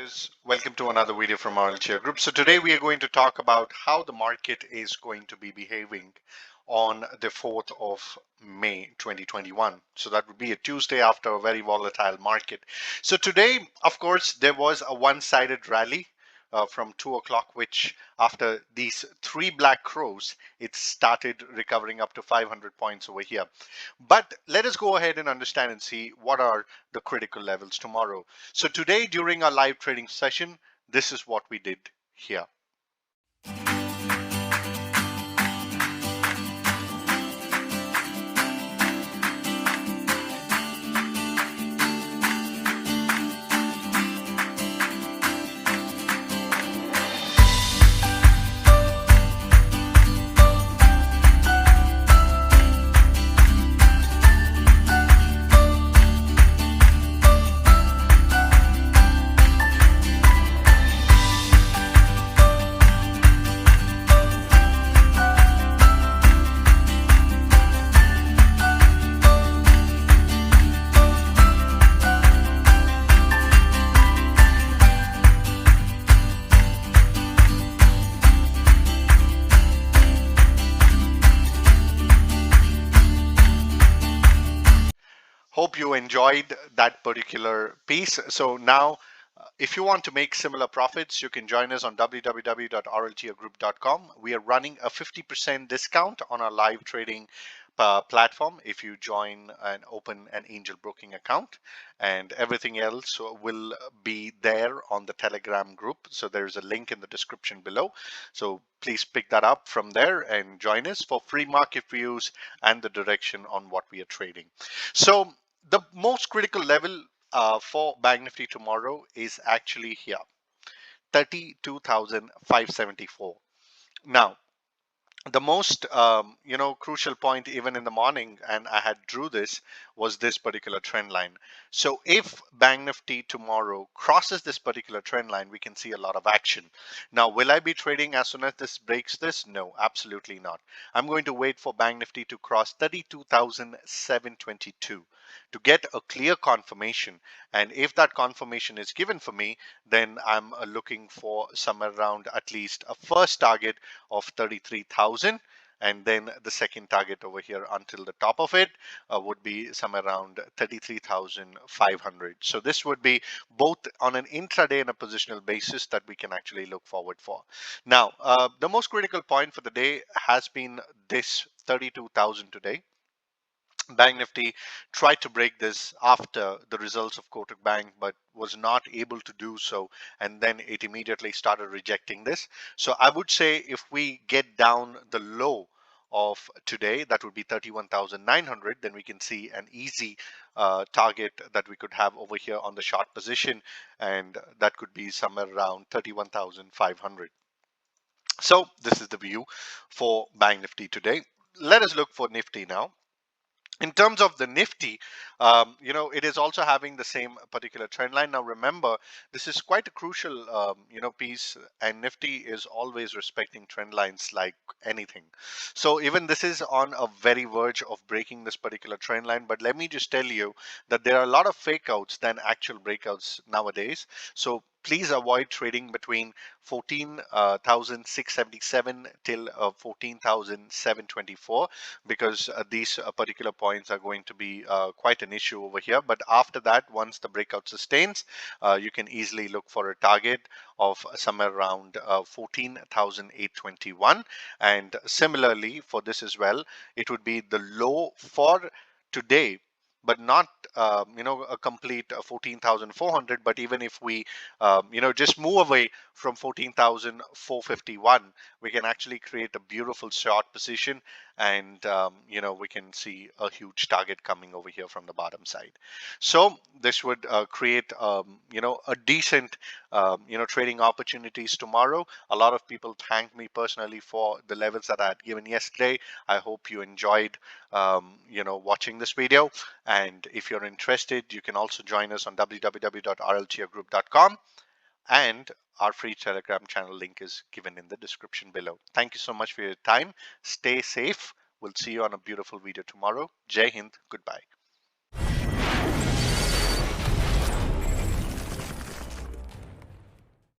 traders, welcome to another video from RLTR Group. So today we are going to talk about how the market is going to be behaving on the 4th of May 2021. So that would be a Tuesday after a very volatile market. So today, of course, there was a one-sided rally from 2 o'clock, which after these three black crows, it started recovering up to 500 points over here. But let us go ahead and understand and see what are the critical levels tomorrow. So today during our live trading session, this is what we did here. Hope you enjoyed that particular piece. So now, if you want to make similar profits, you can join us on www.rltrgroup.com. We are running a 50% discount on our live trading platform if you join and open an angel broking account, and everything else will be there on the Telegram group. So there's a link in the description below. So please pick that up from there and join us for free market views and the direction on what we are trading. So the most critical level for Bank Nifty tomorrow is actually here, 32,574. Now, the most crucial point even in the morning, and I had drew this, was this particular trend line. So if Bank Nifty tomorrow crosses this particular trend line, we can see a lot of action. Now, will I be trading as soon as this breaks this? No, absolutely not. I'm going to wait for Bank Nifty to cross 32,722 to get a clear confirmation. And if that confirmation is given for me, then I'm looking for somewhere around at least a first target of 33,000, and then the second target over here until the top of it would be somewhere around 33,500. So this would be both on an intraday and a positional basis that we can actually look forward for. Now, the most critical point for the day has been this 32,000 today. Bank Nifty tried to break this after the results of Kotak Bank, but was not able to do so, and then it immediately started rejecting this. So I would say if we get down the low of today, that would be 31,900, then we can see an easy target that we could have over here on the short position, and that could be somewhere around 31,500. So this is the view for Bank Nifty today. Let us look for Nifty now. In terms of the Nifty, it is also having the same particular trend line. Now, remember, this is quite a crucial, piece, and Nifty is always respecting trend lines like anything. So even this is on a very verge of breaking this particular trend line. But let me just tell you that there are a lot of fake outs than actual breakouts nowadays. So please avoid trading between 14,677 till 14,724, because these particular points are going to be quite an issue over here. But after that, once the breakout sustains, you can easily look for a target of somewhere around 14,821. And similarly for this as well, it would be the low for today, but not a complete 14,400. But even if we just move away from 14,451, we can actually create a beautiful short position, and we can see a huge target coming over here from the bottom side. So this would create a decent trading opportunities tomorrow. A lot of people thanked me personally for the levels that I had given yesterday. I hope you enjoyed watching this video, and if you're interested, you can also join us on www.rltrgroup.com, and our free Telegram channel link is given in the description below. Thank you so much for your time. Stay safe. We'll see you on a beautiful video tomorrow. Jai Hind. Goodbye.